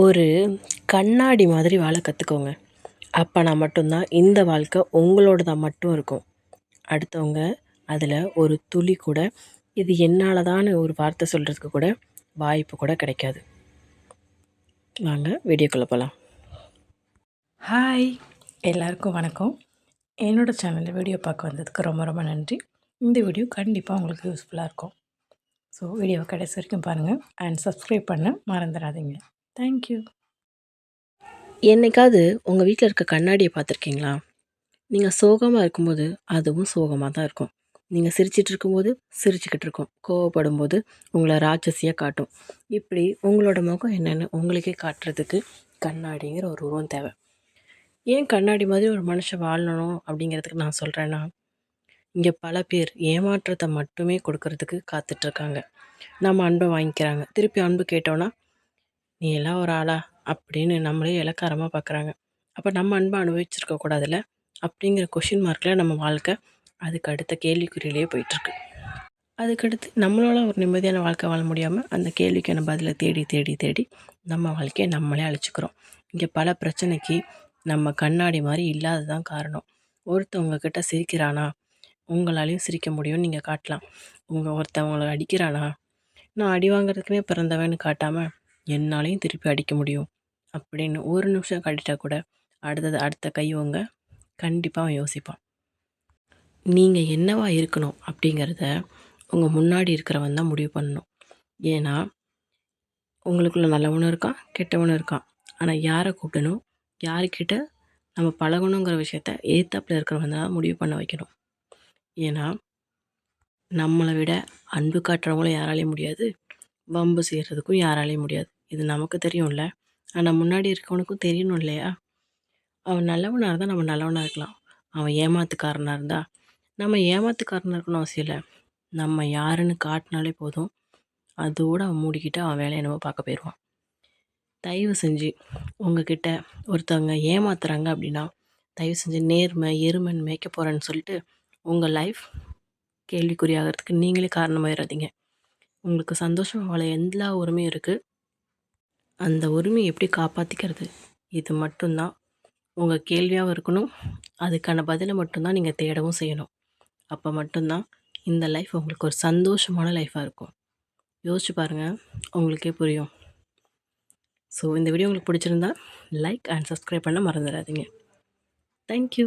ஒரு கண்ணாடி மாதிரி வாழ கற்றுக்கோங்க. அப்போனா மட்டும்தான் இந்த வாழ்க்கை உங்களோடதா மட்டும் இருக்கும். அடுத்தவங்க அதில் ஒரு துளி கூட இது என்னால தான்னு ஒரு வார்த்தை சொல்கிறதுக்கு கூட வாய்ப்பு கூட கிடைக்காது. வாங்க வீடியோக்குள்ளே போகலாம். ஹாய், எல்லாருக்கும் வணக்கம். என்னோடய சேனலில் வீடியோ பார்க்க வந்ததுக்கு ரொம்ப ரொம்ப நன்றி. இந்த வீடியோ கண்டிப்பாக உங்களுக்கு யூஸ்ஃபுல்லாக இருக்கும். ஸோ வீடியோவை கடைசி வரைக்கும் பாருங்கள் அண்ட் சப்ஸ்கிரைப் பண்ண மறந்துடாதீங்க. தேங்க்யூ. என்னைக்காவது உங்கள் வீட்டில் இருக்க கண்ணாடியை பார்த்துருக்கீங்களா? நீங்கள் சோகமாக இருக்கும்போது அதுவும் சோகமாக தான் இருக்கும். நீங்கள் சிரிச்சிட்டு இருக்கும்போது சிரிச்சுக்கிட்டு இருக்கும். கோவப்படும்போது உங்களை ராட்சசியாக காட்டும். இப்படி உங்களோட முகம் என்னென்னு உங்களுக்கே காட்டுறதுக்கு கண்ணாடிங்கிற ஒரு உருவம் தேவை. ஏன் கண்ணாடி மாதிரி ஒரு மனுஷன் வாழணும் அப்படிங்கிறதுக்கு நான் சொல்கிறேன்னா, இங்கே பல பேர் ஏமாற்றத்தை மட்டுமே கொடுக்கறதுக்கு காத்துட்ருக்காங்க. நம்ம அன்பை வாங்கிக்கிறாங்க. திருப்பி அன்பு கேட்டோன்னா, நீ எல்லாம் ஒரு ஆளா அப்படின்னு நம்மளே இளக்காரமாக பார்க்குறாங்க. அப்போ நம்ம அன்பை அனுபவிச்சிருக்க கூடாதுல்ல அப்படிங்கிற கொஷின் மார்க்கில் நம்ம வாழ்க்கை அதுக்கு அடுத்த கேள்விக்குறியிலேயே போயிட்டுருக்கு. அதுக்கடுத்து நம்மளால ஒரு நிம்மதியான வாழ்க்கை வாழ முடியாமல் அந்த கேள்விக்கான பதிலை தேடி தேடி தேடி நம்ம வாழ்க்கையை நம்மளே அழிச்சிக்கிறோம். இங்கே பல பிரச்சனைக்கு நம்ம கண்ணாடி மாதிரி இல்லாததான் காரணம். ஒருத்தவங்க கிட்ட சிரிக்கிறானா, உங்களாலையும் சிரிக்க முடியும்னு நீங்கள் காட்டலாம். ஒருத்தவங்களை அடிக்கிறானா, நான் அடி வாங்குறதுக்குனே பிறந்தவன்னு காட்டாமல் என்னாலையும் திருப்பி அடிக்க முடியும் அப்படின்னு ஒரு நிமிஷம் காட்டிட்டா கூட அடுத்த கையவங்க கண்டிப்பாக அவன் யோசிப்பான். நீங்கள் என்னவா இருக்கணும் அப்படிங்கிறத உங்கள் முன்னாடி இருக்கிறவன் தான் முடிவு பண்ணணும். ஏன்னா உங்களுக்குள்ள நல்லவனும் இருக்கான், கெட்டவனும் இருக்கான். ஆனால் யாரை கூப்பிடணும், யாருக்கிட்ட நம்ம பழகணுங்கிற விஷயத்த ஏத்தாப்பில் இருக்கிறவன் தான் முடிவு பண்ண வைக்கணும். ஏன்னா நம்மளை விட அன்பு காட்டுறவங்களும் யாராலையும் முடியாது, வம்பு செய்கிறதுக்கும் யாராலையும் முடியாது. இது நமக்கு தெரியும்ல. ஆனால் முன்னாடி இருக்கவனுக்கும் தெரியணும் இல்லையா? அவன் நல்லவனாக இருந்தால் நம்ம நல்லவனாக இருக்கலாம். அவன் ஏமாத்துக்காரனாக இருந்தால் நம்ம ஏமாத்துக்காரனாக இருக்கணும் அவசியம் இல்லை. நம்ம யாருன்னு காட்டினாலே போதும், அதோடு அவன் மூடிக்கிட்டு அவன் வேலையை நம்ம பார்க்க போயிடுவான். தயவு செஞ்சு உங்ககிட்ட ஒருத்தவங்க ஏமாத்துறாங்க அப்படின்னா, தயவு செஞ்சு நேர்மை எருமைன்னு மேய்க்க போகிறேன்னு சொல்லிட்டு உங்கள் லைஃப் கேள்விக்குறியாகிறதுக்கு நீங்களே காரணமாயிடாதீங்க. உங்களுக்கு சந்தோஷம் வாழ எல்லா உரிமையும் இருக்குது. அந்த உரிமையை எப்படி காப்பாற்றிக்கிறது, இது மட்டும்தான் உங்கள் கேள்வியாகவும் இருக்கணும். அதுக்கான பதிலை மட்டும்தான் நீங்கள் தேடவும் செய்யணும். அப்போ மட்டும்தான் இந்த லைஃப் உங்களுக்கு ஒரு சந்தோஷமான லைஃப்பாக இருக்கும். யோசிச்சு பாருங்கள், உங்களுக்கே புரியும். ஸோ இந்த வீடியோ உங்களுக்கு பிடிச்சிருந்தா லைக் அண்ட் சப்ஸ்கிரைப் பண்ண மறந்துடாதீங்க. தேங்க்யூ.